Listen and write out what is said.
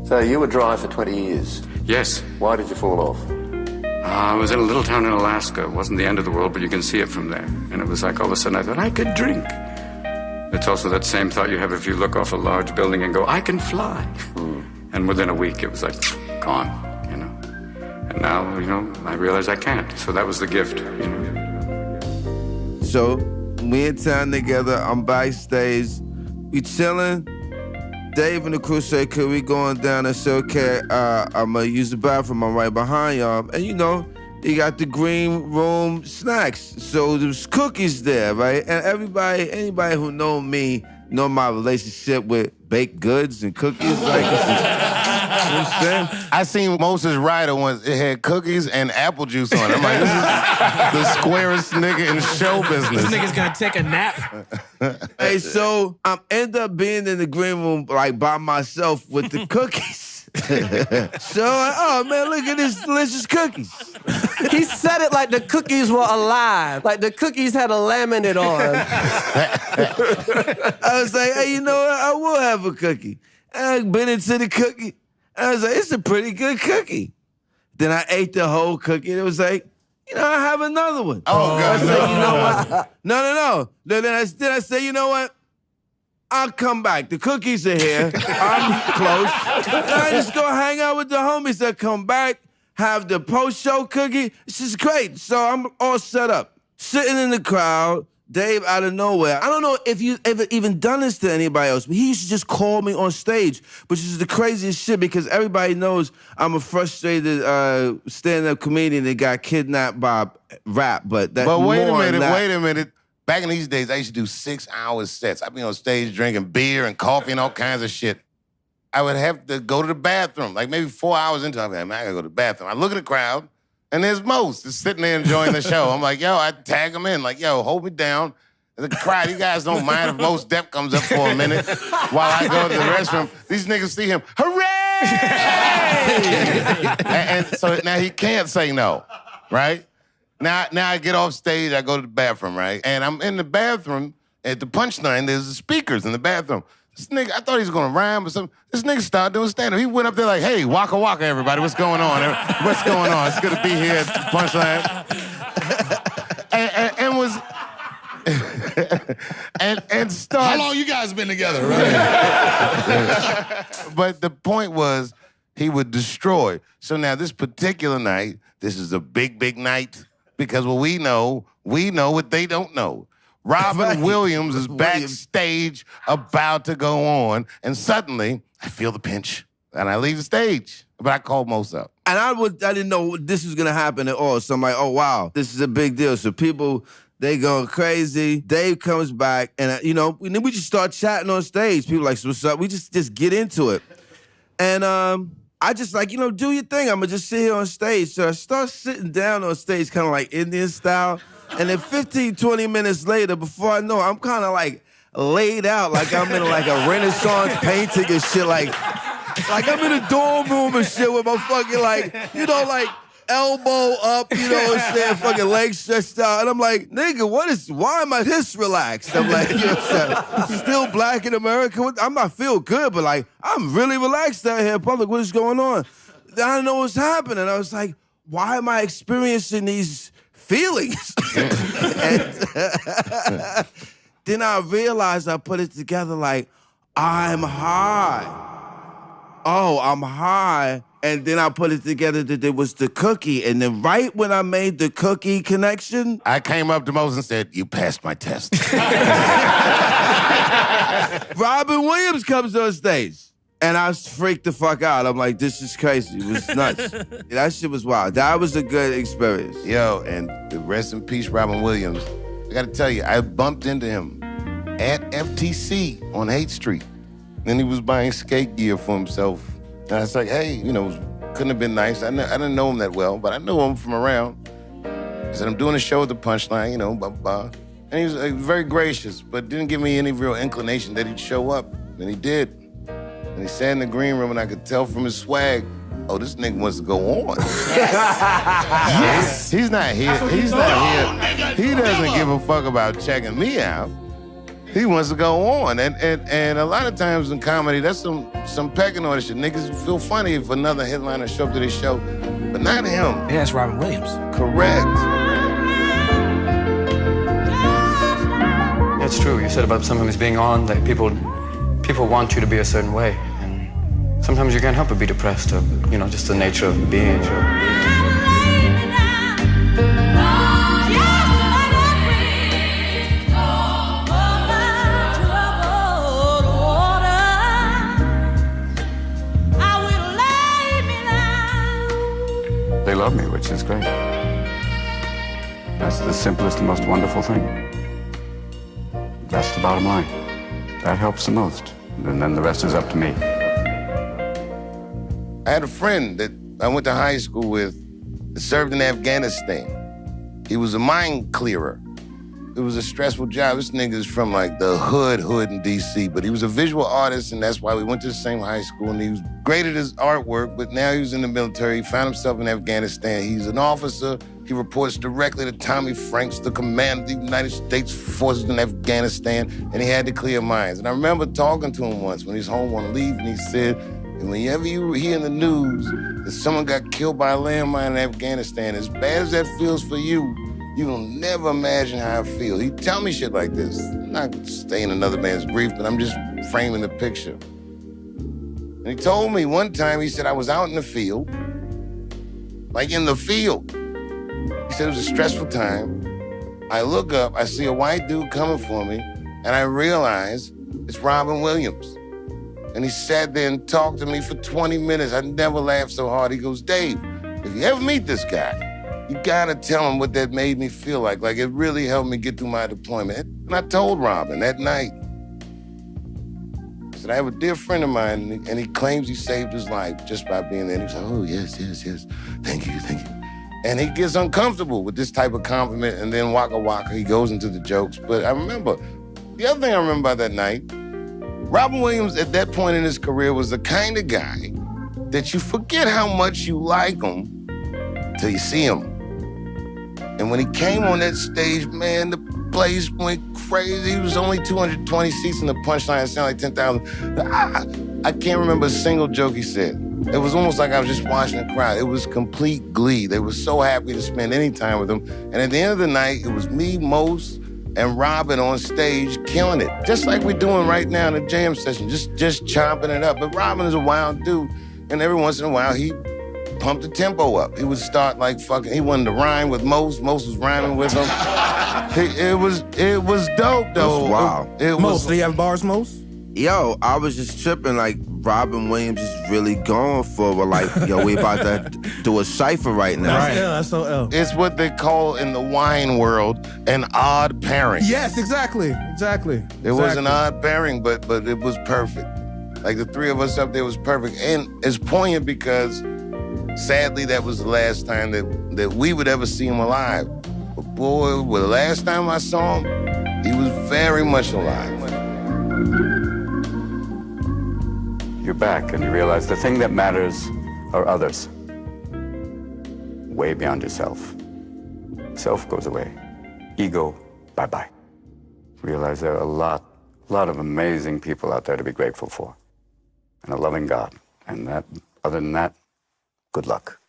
So you were dry for 20 years? Yes. Why did you fall off? I was in a little town in Alaska. It wasn't the end of the world, but you can see it from there. And it was like all of a sudden I thought, I could drink. It's also that same thought you have if you look off a large building and go, I can fly. And within a week, it was like, gone, you know. And now, you know, I realize I can't. So that was the gift, you know. So we in town together, I'm backstage, we chilling. Dave and the crew say, could we going down? I said, okay, I'm gonna use the bathroom, I'm right behind y'all. And you know, you got the green room snacks. So there's cookies there, right? And anybody who know me, know my relationship with baked goods and cookies. Like, you understand? I seen Moses Ryder once, it had cookies and apple juice on it. I'm like, this is the squarest nigga in show business. This nigga's gonna take a nap. Hey, so I end up being in the green room like by myself with the cookies. So, oh man, look at this delicious cookies. He said it like the cookies were alive, like the cookies had a laminate on. I was like, hey, you know what? I will have a cookie. I bit into the cookie. I was like, it's a pretty good cookie. Then I ate the whole cookie, and it was like, you know, I have another one. Oh, God. I said, you know what? No. Then I said, you know what? I'll come back. The cookies are here. I'm close. And I just go hang out with the homies that come back, have the post-show cookie. It's just great. So I'm all set up. Sitting in the crowd, Dave out of nowhere. I don't know if you ever even done this to anybody else, but he used to just call me on stage, which is the craziest shit because everybody knows I'm a frustrated stand-up comedian that got kidnapped by rap. But wait a minute. Back in these days, I used to do 6-hour sets. I'd be on stage drinking beer and coffee and all kinds of shit. I would have to go to the bathroom, like maybe 4 hours into it. I'm like, man, I gotta go to the bathroom. I look at the crowd, and there's Mos just sitting there enjoying the show. I'm like, yo, I tag him in, like, yo, hold me down. The crowd, you guys don't mind if Mos Def comes up for a minute while I go to the restroom. These niggas see him, hooray! and so now he can't say no, right? Now I get off stage, I go to the bathroom, right? And I'm in the bathroom, at the punchline, there's the speakers in the bathroom. This nigga, I thought he was gonna rhyme or something. This nigga started doing stand-up. He went up there like, hey, waka waka, everybody, what's going on? What's going on? It's good to be here at the punchline. and was... and start... How long you guys been together, right? But the point was, he would destroy. So now this particular night, this is a big, big night. Because what we know what they don't know. Robin Williams is backstage about to go on, and suddenly I feel the pinch, and I leave the stage. But I called Mos up. And I didn't know this was gonna happen at all. So I'm like, oh wow, this is a big deal. So people, they going crazy. Dave comes back, and you know, then we just start chatting on stage. People like, so what's up? We just get into it. And I just like, you know, do your thing. I'm gonna just sit here on stage. So I start sitting down on stage, kind of like Indian style. And then 15, 20 minutes later, before I know it, I'm kind of like laid out, like I'm in like a Renaissance painting and shit, like I'm in a dorm room and shit with my fucking like, you know, like elbow up, you know what I'm saying, fucking legs stretched out. And I'm like, nigga, why am I this relaxed? I'm like, you know what I'm saying? Still black in America. I'm not feel good, but like, I'm really relaxed out here in public. What is going on? I didn't know what's happening. I was like, why am I experiencing these feelings? And then I realized, I put it together like, I'm high. Oh, I'm high. And then I put it together that it was the cookie. And then right when I made the cookie connection, I came up to Mos and said, you passed my test. Robin Williams comes on stage. And I freaked the fuck out. I'm like, this is crazy. It was nuts. That shit was wild. That was a good experience. Yo, and rest in peace, Robin Williams. I gotta tell you, I bumped into him at FTC on Haight Street. And he was buying skate gear for himself. And I was like, hey, you know, couldn't have been nice. I didn't know him that well, but I knew him from around. I said, I'm doing a show at the Punchline, you know, blah, blah, blah. And he was very gracious, but didn't give me any real inclination that he'd show up. And he did. And he sat in the green room, and I could tell from his swag, oh, this nigga wants to go on. Yes. He's not here. He's not here. He doesn't give a fuck about checking me out. He wants to go on. And a lot of times in comedy, that's some pecking order shit. Niggas feel funny if another headliner show up to their show, but not him. Yeah, that's Robin Williams. Correct. It's true. You said about someone who's being on that people want you to be a certain way, and sometimes you can't help but be depressed. Or, just the nature of being. They love me, which is great. That's the simplest and most wonderful thing. That's the bottom line. That helps the most. And then the rest is up to me. I had a friend that I went to high school with that served in Afghanistan. He was a mine clearer. It was a stressful job. This nigga's from like the hood in D.C., but he was a visual artist, and that's why we went to the same high school, and he was great at his artwork, but now he was in the military. He found himself in Afghanistan. He's an officer. He reports directly to Tommy Franks, the commander of the United States forces in Afghanistan, and he had to clear mines. And I remember talking to him once when he was home on leave, and he said, whenever you hear in the news that someone got killed by a landmine in Afghanistan, as bad as that feels for you, you will never imagine how I feel. He tell me shit like this. I'm not staying another man's grief, but I'm just framing the picture. And he told me one time, he said, I was out in the field, like in the field. He said it was a stressful time. I look up, I see a white dude coming for me, and I realize it's Robin Williams. And he sat there and talked to me for 20 minutes. I never laughed so hard. He goes, Dave, if you ever meet this guy, you gotta tell him what that made me feel like. Like, it really helped me get through my deployment. And I told Robin that night. I said, I have a dear friend of mine, and he claims he saved his life just by being there. And he said, oh, yes. Thank you. And he gets uncomfortable with this type of compliment, and then waka, he goes into the jokes. But I remember, the other thing I remember about that night, Robin Williams at that point in his career was the kind of guy that you forget how much you like him till you see him. And when he came on that stage, man, the place went crazy. It was only 220 seats in the punchline. It sounded like 10,000. I can't remember a single joke he said. It was almost like I was just watching the crowd. It was complete glee. They were so happy to spend any time with him. And at the end of the night, it was me, Mos, and Robin on stage killing it. Just like we're doing right now in the jam session, just chomping it up. But Robin is a wild dude. And every once in a while, he pumped the tempo up. He would start like fucking, he wanted to rhyme with Mos. Mos was rhyming with him. It was dope, though. Wow. Mos, do you have bars, Mos? Yo, I was just tripping, like, Robin Williams is really going for, but like, yo, we about to do a cypher right now. That's L, that's so L. It's what they call in the wine world an odd pairing. Yes, exactly. It was an odd pairing, but it was perfect. Like, the three of us up there was perfect. And it's poignant because, sadly, that was the last time that we would ever see him alive. But boy, the last time I saw him, he was very much alive. You're back and you realize the thing that matters are others. Way beyond yourself. Self goes away. Ego, bye-bye. Realize there are a lot of amazing people out there to be grateful for. And a loving God. And that, other than that, good luck.